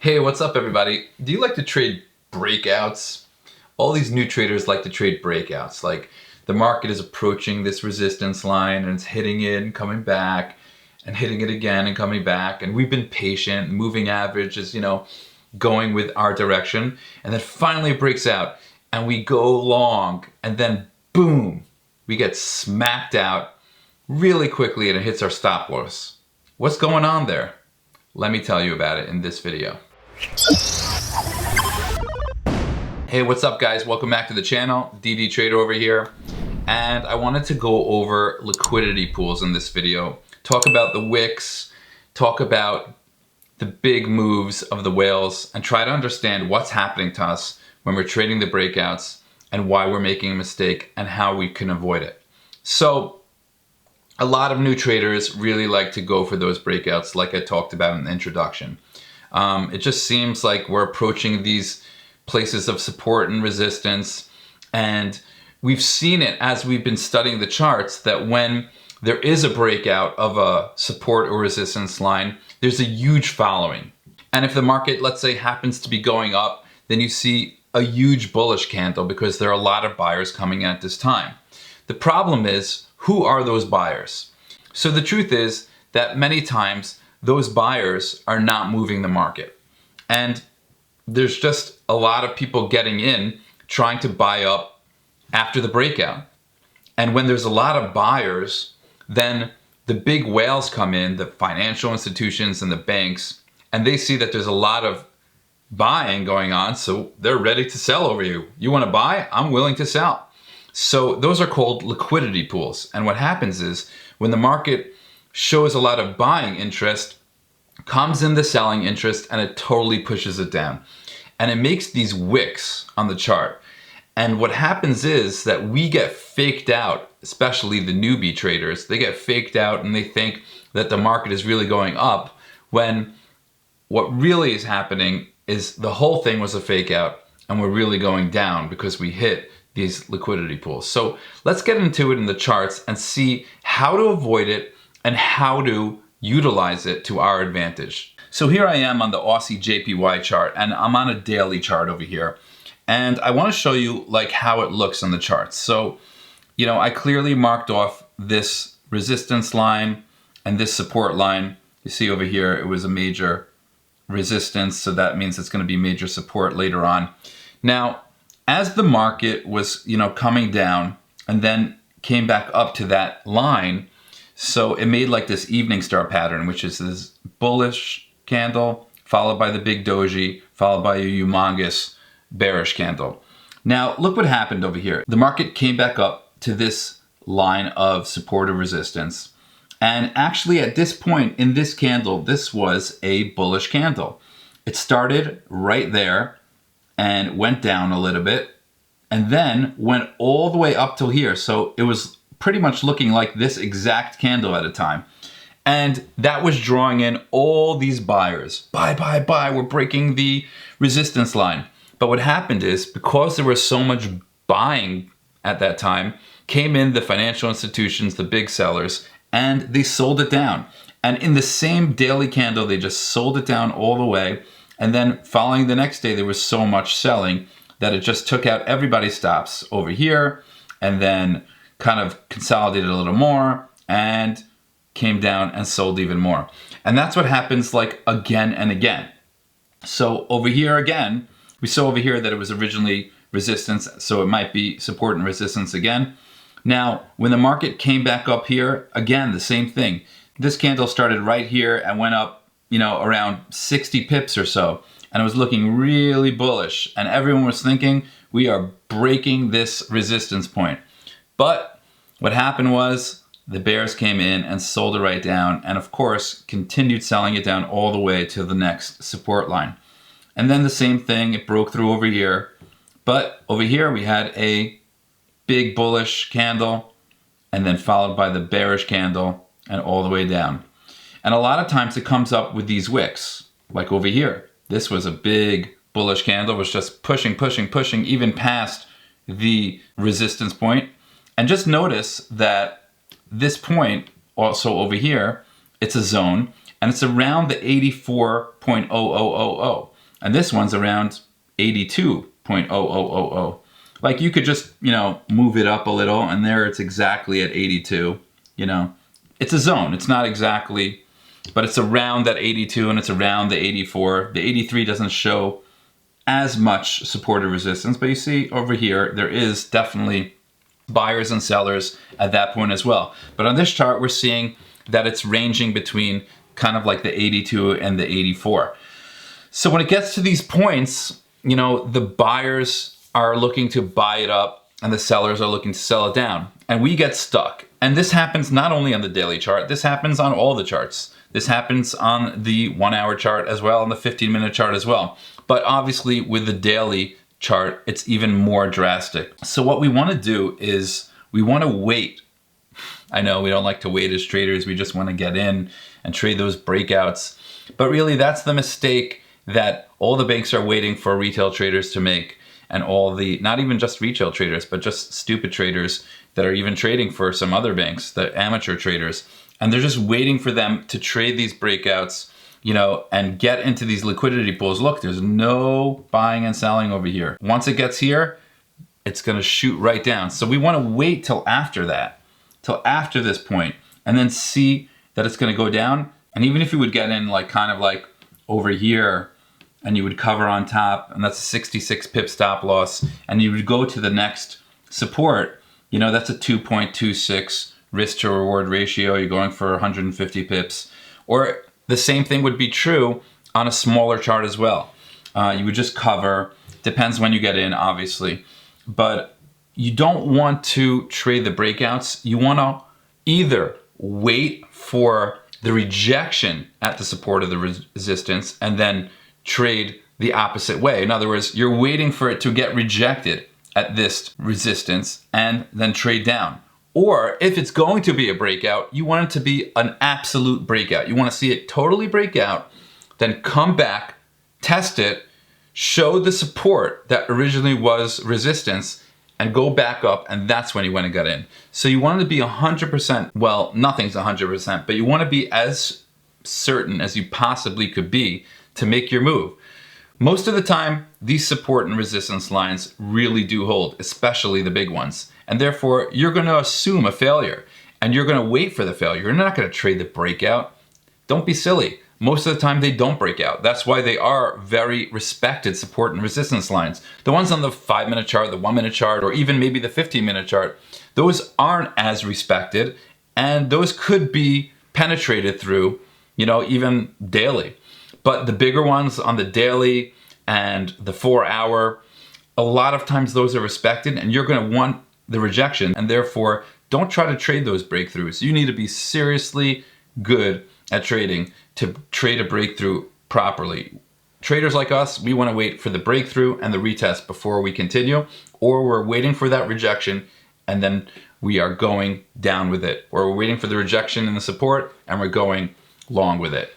Hey, what's up everybody? Do you like to trade breakouts? All these new traders like to trade breakouts. Like the market is approaching this resistance line and it's hitting it and coming back and hitting it again and coming back. And we've been patient, moving average is, going with our direction. And then finally it breaks out and we go long and then boom, we get smacked out really quickly and it hits our stop loss. What's going on there? Let me tell you about it in this video. Hey, what's up guys? Welcome back to the channel. DD Trader over here. And I wanted to go over liquidity pools in this video. Talk about the wicks, talk about the big moves of the whales, and try to understand what's happening to us when we're trading the breakouts and why we're making a mistake and how we can avoid it. So a lot of new traders really like to go for those breakouts like I talked about in the introduction. It just seems like we're approaching these places of support and resistance, and we've seen it as we've been studying the charts that when there is a breakout of a support or resistance line, there's a huge following. And if the market, let's say, happens to be going up, then you see a huge bullish candle because there are a lot of buyers coming at this time. The problem is, who are those buyers? So the truth is that many times those buyers are not moving the market. And there's just a lot of people getting in trying to buy up after the breakout. And when there's a lot of buyers, then the big whales come in, the financial institutions and the banks, and they see that there's a lot of buying going on, so they're ready to sell over you. You want to buy? I'm willing to sell. So those are called liquidity pools. And what happens is when the market shows a lot of buying interest, comes in the selling interest, and it totally pushes it down. And it makes these wicks on the chart. And what happens is that we get faked out, especially the newbie traders. They get faked out and they think that the market is really going up, when what really is happening is the whole thing was a fake out and we're really going down because we hit these liquidity pools. So let's get into it in the charts and see how to avoid it and how to utilize it to our advantage. So here I am on the Aussie JPY chart, and I'm on a daily chart over here. And I want to show you like how it looks on the charts. So, I clearly marked off this resistance line and this support line. You see over here, it was a major resistance. So that means it's going to be major support later on. Now, as the market was, coming down and then came back up to that line, so it made like this evening star pattern, which is this bullish candle, followed by the big doji, followed by a humongous bearish candle. Now, look what happened over here. The market came back up to this line of support or resistance. And actually at this point in this candle, this was a bullish candle. It started right there and went down a little bit and then went all the way up till here. So it was pretty much looking like this exact candle at a time. And that was drawing in all these buyers. Buy, buy, buy, we're breaking the resistance line. But what happened is, because there was so much buying at that time, came in the financial institutions, the big sellers, and they sold it down. And in the same daily candle, they just sold it down all the way. And then following the next day, there was so much selling that it just took out everybody's stops over here and then kind of consolidated a little more and came down and sold even more. And that's what happens like again and again. So over here again, we saw over here that it was originally resistance, so it might be support and resistance again. Now, when the market came back up here, again, the same thing. This candle started right here and went up, around 60 pips or so. And it was looking really bullish. And everyone was thinking, we are breaking this resistance point. But what happened was the bears came in and sold it right down. And of course, continued selling it down all the way to the next support line. And then the same thing, it broke through over here. But over here, we had a big bullish candle and then followed by the bearish candle and all the way down. And a lot of times it comes up with these wicks, like over here. This was a big bullish candle, was just pushing, pushing, pushing, even past the resistance point. And just notice that this point, also over here, it's a zone. and it's around the 84.0000. And this one's around 82.0000. Like you could just, move it up a little, and there it's exactly at 82, It's a zone, it's not exactly, but it's around that 82 and it's around the 84. The 83 doesn't show as much support or resistance, but you see over here, there is definitely buyers and sellers at that point as well. But on this chart, we're seeing that it's ranging between kind of like the 82 and the 84. So when it gets to these points, the buyers are looking to buy it up and the sellers are looking to sell it down, and we get stuck. And this happens not only on the daily chart, this happens on all the charts. This happens on the 1 hour chart as well, on the 15-minute chart as well. But obviously with the daily chart, it's even more drastic. So what we want to do is we want to wait. I know we don't like to wait as traders. We just want to get in and trade those breakouts. But really that's the mistake that all the banks are waiting for retail traders to make, and all the, not even just retail traders, but just stupid traders that are even trading for some other banks, the amateur traders. And they're just waiting for them to trade these breakouts, and get into these liquidity pools. Look, there's no buying and selling over here. Once it gets here, it's gonna shoot right down. So we wanna wait till after that, till after this point, and then see that it's gonna go down. And even if you would get in kind of like over here, and you would cover on top, and that's a 66 pip stop loss, and you would go to the next support, that's a 2.26 risk to reward ratio. You're going for 150 pips. Or the same thing would be true on a smaller chart as well. You would just cover, depends when you get in, obviously. But you don't want to trade the breakouts. You want to either wait for the rejection at the support of the resistance and then trade the opposite way. In other words, you're waiting for it to get rejected at this resistance and then trade down. Or if it's going to be a breakout, you want it to be an absolute breakout. You want to see it totally break out, then come back, test it, show the support that originally was resistance, and go back up, and that's when you want to get in. So you want it to be 100%, well, nothing's 100%, but you want to be as certain as you possibly could be to make your move. Most of the time, these support and resistance lines really do hold, especially the big ones. And therefore, you're going to assume a failure, and you're going to wait for the failure. You're not going to trade the breakout. Don't be silly. Most of the time, they don't break out. That's why they are very respected support and resistance lines. The ones on the 5-minute chart, the 1-minute chart, or even maybe the 15-minute chart, those aren't as respected, and those could be penetrated through, even daily. But the bigger ones on the daily and the 4-hour, a lot of times those are respected, and you're going to want the rejection, and therefore don't try to trade those breakthroughs. You need to be seriously good at trading to trade a breakthrough properly. Traders like us, we want to wait for the breakthrough and the retest before we continue, or we're waiting for that rejection and then we are going down with it, or we're waiting for the rejection and the support and we're going long with it.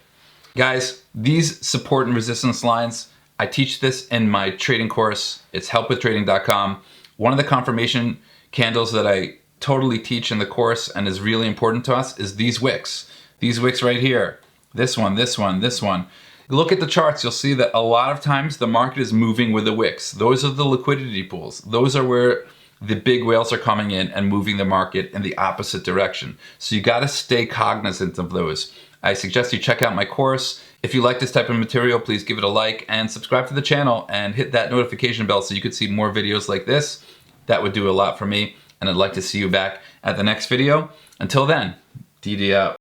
Guys, these support and resistance lines, I teach this in my trading course. It's helpwithtrading.com. One of the confirmation candles that I totally teach in the course and is really important to us is these wicks. These wicks right here. This one, this one, this one. Look at the charts, you'll see that a lot of times the market is moving with the wicks. Those are the liquidity pools. Those are where the big whales are coming in and moving the market in the opposite direction. So you gotta stay cognizant of those. I suggest you check out my course. If you like this type of material, please give it a like and subscribe to the channel and hit that notification bell so you could see more videos like this. That would do a lot for me, and I'd like to see you back at the next video. Until then, DD out.